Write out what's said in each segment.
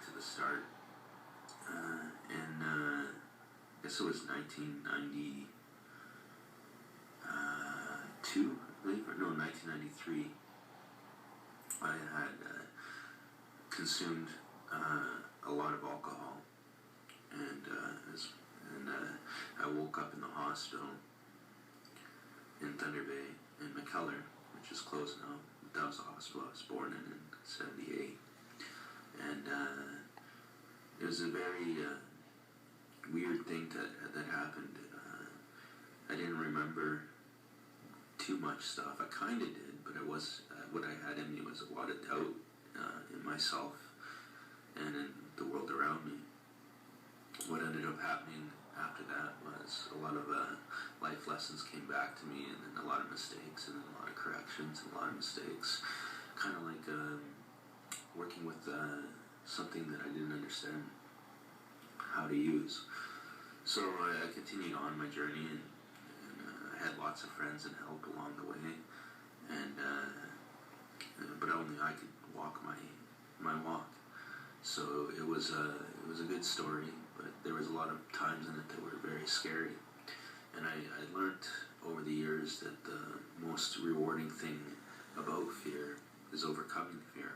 back to the start. I guess it was 1992, I believe, or no, 1993. I had consumed a lot of alcohol, and I woke up in the hospital in Thunder Bay, in McKellar, which is closed now. That was the hospital I was born in '78. And it was a very weird thing that happened. I didn't remember too much stuff. I kind of did, but it was what I had in me was a lot of doubt in myself and in the world around me. What ended up happening after that was a lot of life lessons came back to me, and then a lot of mistakes, and then a lot of corrections, and a lot of mistakes. Kind of like working with something that I didn't understand how to use. So I continued on my journey, and I had lots of friends and help along the way, and but only I could walk my walk. So it was a good story, but there was a lot of times in it that were very scary. And I learned over the years that the most rewarding thing about fear is overcoming fear.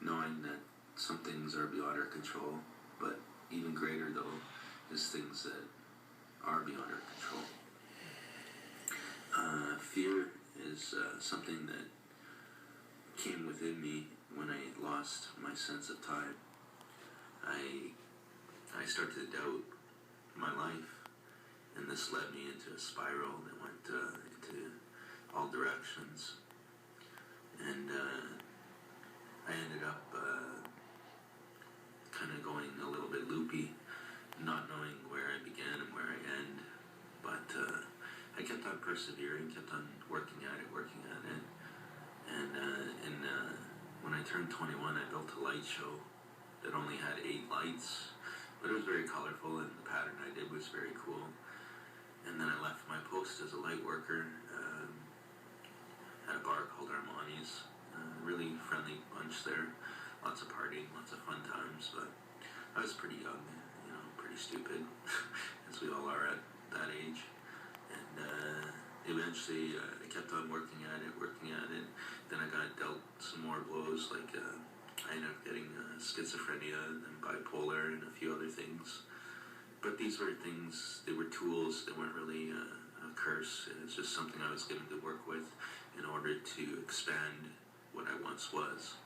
Knowing that some things are beyond our control, but even greater though is things that are beyond our control. Fear is something that came within me when I lost my sense of time. I started to doubt my life, and this led me into a spiral that went into all directions. And I ended up kind of going a little bit loopy, not knowing where I began and where I end. But I kept on persevering, kept on working at it. And when I turned 21, I built a light show that only had 8 lights, but it was very colorful, and the pattern I did was very cool. And then I left my post as a light worker at a bar called Armani's. Really friendly bunch there, lots of partying, lots of fun times, but I was pretty young, pretty stupid, as we all are at that age. And eventually I kept on working at it. Then I got dealt some more blows, like I ended up getting schizophrenia and bipolar and a few other things. But these were things, they were tools, they weren't really a curse. It was just something I was given to work with in order to expand what I once was.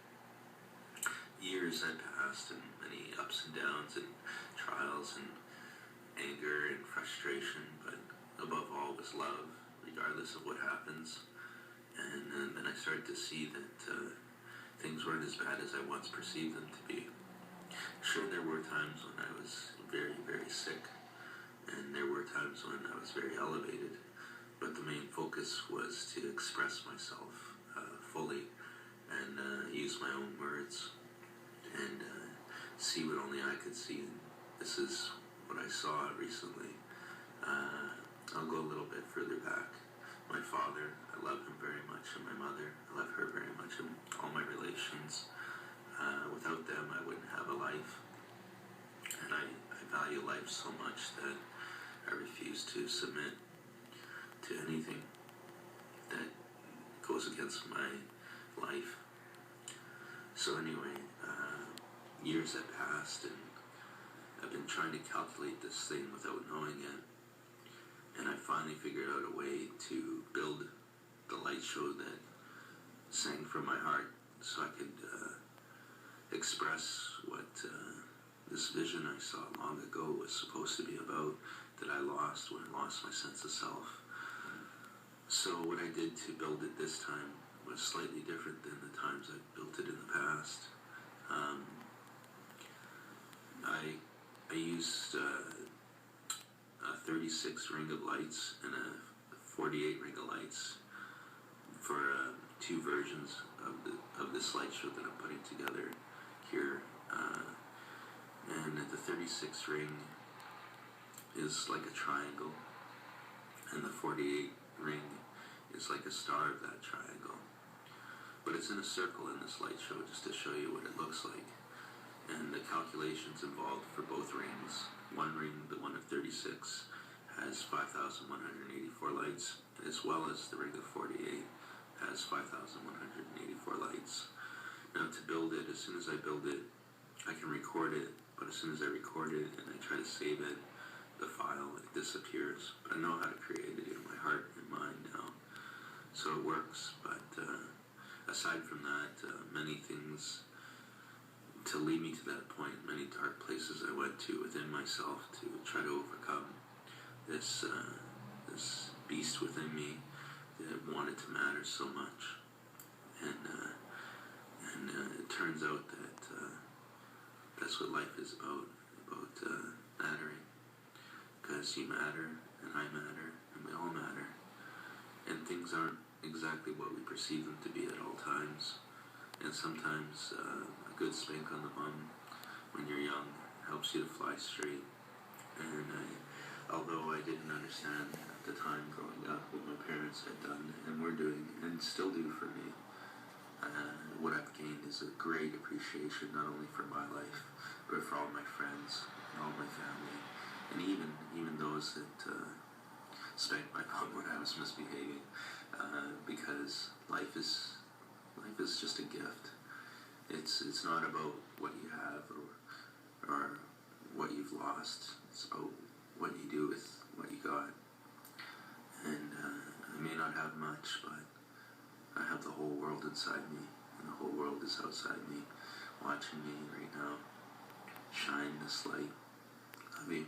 Years had passed, and many ups and downs and trials and anger and frustration, but above all was love, regardless of what happens. And then I started to see that things weren't as bad as I once perceived them to be. Sure, there were times when I was very, very sick, and there were times when I was very elevated, but the main focus was to express myself fully and use my own words and see what only I could see. And this is what I saw recently. I'll go a little bit further back. My father, I love him very much, and my mother, I love her very much, and all my relations. Without them, I wouldn't have a life. And I value life so much that I refuse to submit to anything that goes against my life. So anyway, years have passed, and I've been trying to calculate this thing without knowing it. And I finally figured out a way to build the light show that sang from my heart, so I could express what this vision I saw long ago was supposed to be about, that I lost when I lost my sense of self. So what I did to build it this time was slightly different than the times I've built it in the past. I used a 36 ring of lights and a 48 ring of lights for 2 versions of this light show that I'm putting together here. And the 36 ring is like a triangle, and the 48 ring is like a star of that triangle. But it's in a circle in this light show, just to show you what it looks like. And the calculations involved for both rings. One ring, the one of 36, has 5,184 lights, as well as the ring of 48 has 5,184 lights. Now to build it, as soon as I build it, I can record it, but as soon as I record it and I try to save it, the file, it disappears. But I know how to create it in my heart and mind now, so it works. But aside from that, many things to lead me to that point, many dark places I went to within myself to try to overcome this beast within me that wanted to matter so much. And it turns out that that's what life is about mattering. Because you matter, and I matter, and we all matter. And things aren't exactly what we perceive them to be at all times. And sometimes a good spank on the bum when you're young helps you to fly straight. And although I didn't understand at the time growing up what my parents had done and were doing and still do for me, what I've gained is a great appreciation not only for my life, but for all my friends and all my family, and even those that spanked my bum when I was misbehaving, because life is just a gift. It's not about what you have or what you've lost. It's about what you do with what you got. And I may not have much, but I have the whole world inside me, and the whole world is outside me, watching me right now shine this light. Love you.